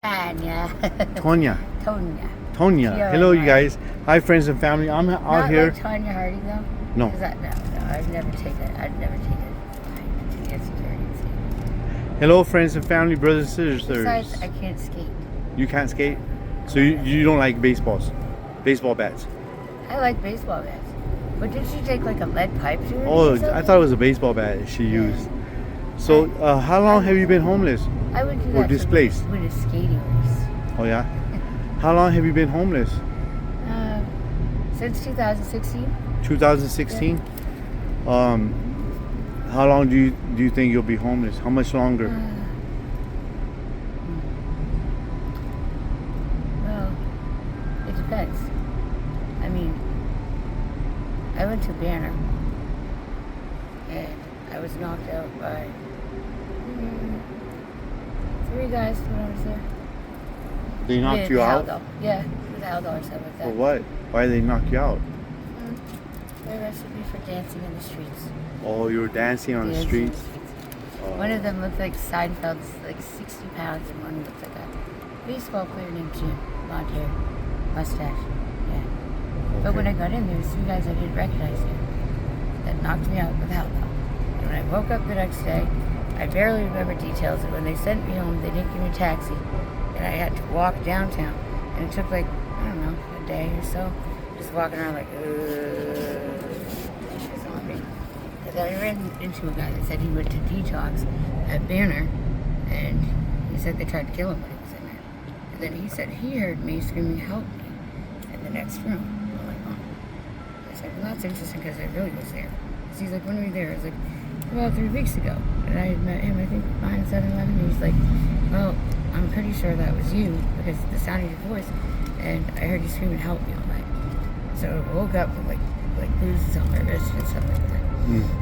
Tonya. Tonya. Tonya. Tonya. Hello, you guys. Hi, friends and family. I'm out Not here. Like Tonya Harding, though? No. No, I'd never take it. I'd never take it. To get security. Hello, friends and family, brothers and sisters. Besides, I can't skate. You can't skate? So you don't like baseball bats? I like baseball bats. But did she take like a lead pipe to it? Oh, I thought it was a baseball bat she used. So, how long have you been homeless? I would do that. Or displaced? With a skating race. Oh, yeah? How long have you been homeless? Since 2016. 2016? Yeah. How long do you think you'll be homeless? How much longer? Well, it depends. I mean, I went to Banner and I was knocked out by 3 guys when I was there. They knocked you out? Yeah, with Aldo or something like that. For what? Why did they knock you out? They arrested me for dancing in the streets. Oh, you were dancing on the streets? One of them looked like Seinfeld's, like 60 pounds, and one looked like a baseball player named Jim. Blonde hair, mustache. Yeah. Okay. But when I got in, there was 3 guys I didn't recognize here that knocked me out with Aldo. And when I woke up the next day, I barely remember details. And when they sent me home, they didn't give me a taxi. And I had to walk downtown. And it took like, I don't know, a day or so. Just walking around like, zombie. And then I ran into a guy that said he went to detox at Banner. And he said they tried to kill him when he was in there. And then he said he heard me screaming, "Help me," in the next room. I'm like, oh. I said, well, that's interesting because I really was there. So he's like, when were you there? I was like, about 3 weeks ago. And I had met him, I think, behind 7-Eleven. And he's like, well, I'm pretty sure that was you because the sound of your voice. And I heard you screaming, "Help me," all night. So I woke up with like bruises on my wrist and stuff like that.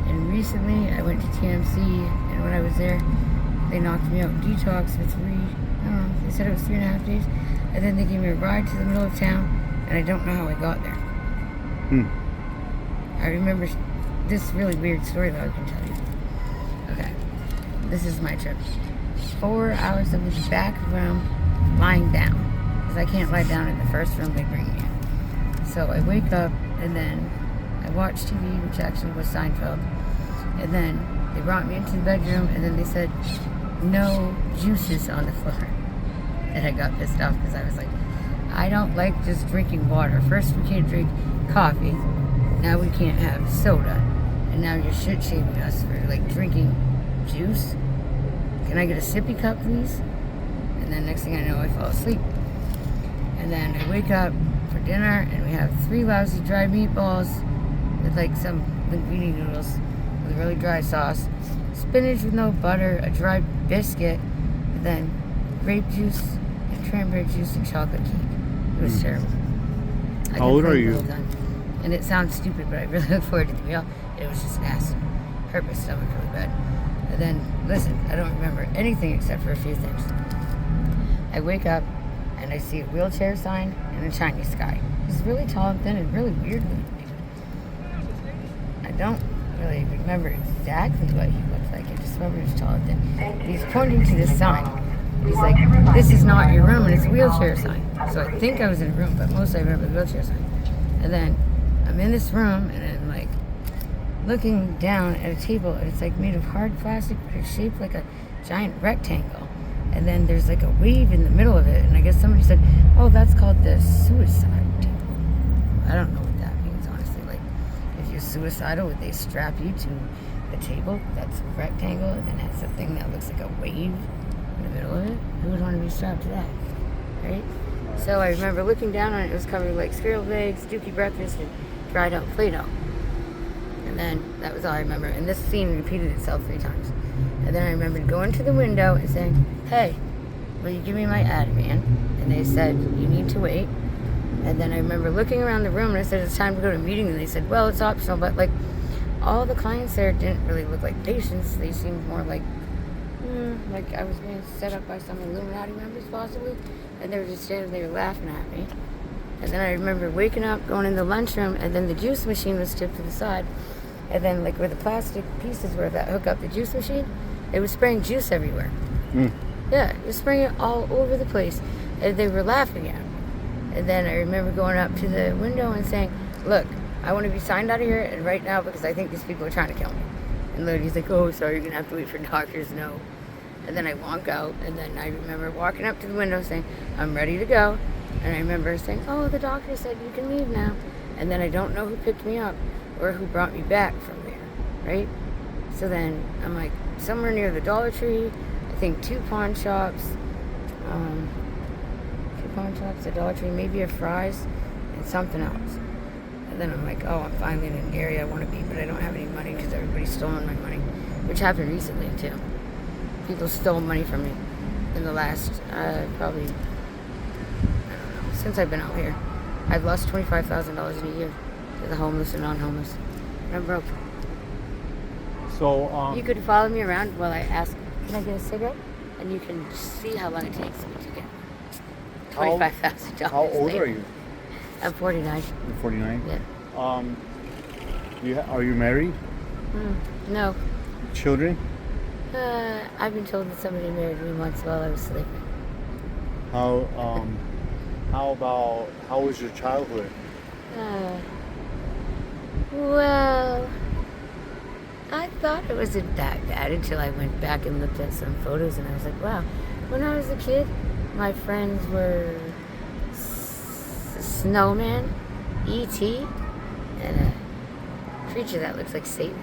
And recently I went to TMC, and when I was there, they knocked me out detox for 3, I don't know, they said it was 3.5 days. And then they gave me a ride to the middle of town, and I don't know how I got there. I remember this really weird story that I can tell you. Okay, this is my trip. 4 hours of the back room lying down, because I can't lie down in the first room they bring me in. So I wake up, and then I watch TV, which actually was Seinfeld, and then they brought me into the bedroom, and then they said no juices on the floor. And I got pissed off because I was like, I don't like just drinking water. First we can't drink coffee, now we can't have soda, and now you're shit shaming us for like drinking juice. Can I get a sippy cup, please? And then next thing I know, I fall asleep. And then I wake up for dinner, and we have 3 lousy dry meatballs with like some linguine noodles with really dry sauce, spinach with no butter, a dry biscuit, and then grape juice and cranberry juice and chocolate cake. It was terrible. How old are you? And it sounds stupid, but I really look forward to the meal. It was just nasty. Hurt my stomach really bad. And then, listen, I don't remember anything except for a few things. I wake up and I see a wheelchair sign and a Chinese guy. He's really tall and thin and really weird looking. I don't really remember exactly what he looked like. I just remember he was tall and thin. He's pointing to this sign. He's like, "This is not your room," and it's a wheelchair sign. So I think I was in a room, but mostly I remember the wheelchair sign. And then I'm in this room, and I'm like looking down at a table, and it's like made of hard plastic, but it's shaped like a giant rectangle. And then there's like a wave in the middle of it, and I guess somebody said, "Oh, that's called the suicide table." I don't know what that means, honestly. Like, if you're suicidal, would they strap you to the table that's a rectangle and then has a thing that looks like a wave in the middle of it? Who would want to be strapped to that, right? So I remember looking down on it. It was covered with like scrambled eggs, dookie breakfast, and dried out Play-Doh. And then that was all I remember. And this scene repeated itself 3 times. And then I remember going to the window and saying, "Hey, will you give me my Ativan?" And they said, "You need to wait." And then I remember looking around the room, and I said, "It's time to go to a meeting." And they said, "Well, it's optional." But like all the clients there didn't really look like patients. They seemed more like I was being set up by some Illuminati members possibly. And they were just standing there laughing at me. And then I remember waking up, going in the lunchroom, and then the juice machine was tipped to the side. And then like where the plastic pieces were that hook up the juice machine, it was spraying juice everywhere. Yeah, just spraying it all over the place. And they were laughing at me. And then I remember going up to the window and saying, look, I want to be signed out of here and right now because I think these people are trying to kill me. And the lady's like, oh, sorry, you're going to have to wait for doctors, no. And then I walk out, and then I remember walking up to the window saying, I'm ready to go. And I remember saying, oh, the doctor said you can leave now. And then I don't know who picked me up or who brought me back from there, right? So then I'm like somewhere near the Dollar Tree, I think 2 pawn shops, 2 pawn shops, a Dollar Tree, maybe a Fry's, and something else. And then I'm like, oh, I'm finally in an area I want to be, but I don't have any money because everybody's stolen my money, which happened recently too. People stole money from me in the last, probably, I don't know, since I've been out here. I've lost $25,000 in a year to the homeless and non-homeless. And I'm broke. So, You could follow me around while I ask, can I get a cigarette? And you can see how long it takes me to get $25,000. how old are you? I'm 49. You're 49? Yeah. Are you married? No. Children? I've been told that somebody married me once while I was sleeping. How was your childhood? Well, I thought it wasn't that bad until I went back and looked at some photos and I was like, wow, when I was a kid, my friends were Snowman, E.T., and a creature that looks like Satan.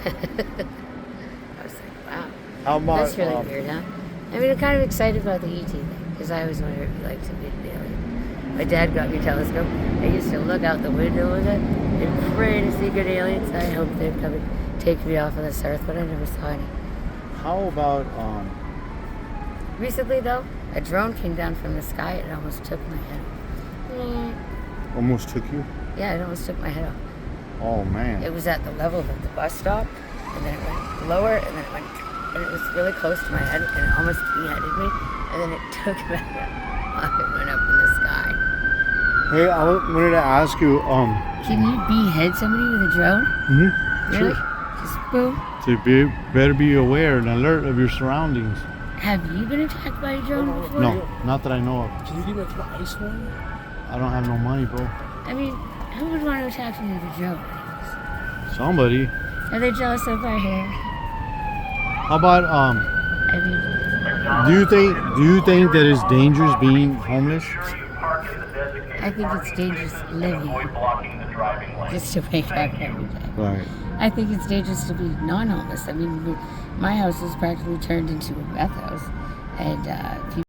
I was like, wow. How about, that's really weird, huh? I mean, I'm kind of excited about the ET thing because I always wondered if you like to meet an alien. My dad got me a telescope. I used to look out the window with it and pray to see good aliens. I hoped they'd come and take me off of this earth, but I never saw any. How about Recently, though, a drone came down from the sky and it almost took my head off. almost took you? Yeah, it almost took my head off. Oh man. It was at the level of the bus stop, and then it went lower, and then it went, and it was really close to my head, and it almost beheaded me, and then it took back up. It went up in the sky. Hey, I wanted to ask you, Can you behead somebody with a drone? Mm-hmm. Really? Sure. Just boom? So better be aware and alert of your surroundings. Have you been attacked by a drone before? No, not that I know of. Can you give me some ice water? I don't have no money, bro. I mean, who would want to attack me with a drone? Somebody. Are they jealous of our hair? How about I mean, do you think that it's dangerous being homeless? I think it's dangerous living just to wake up every day. Right. I think it's dangerous to be non-homeless. I mean, my house was practically turned into a meth house, and people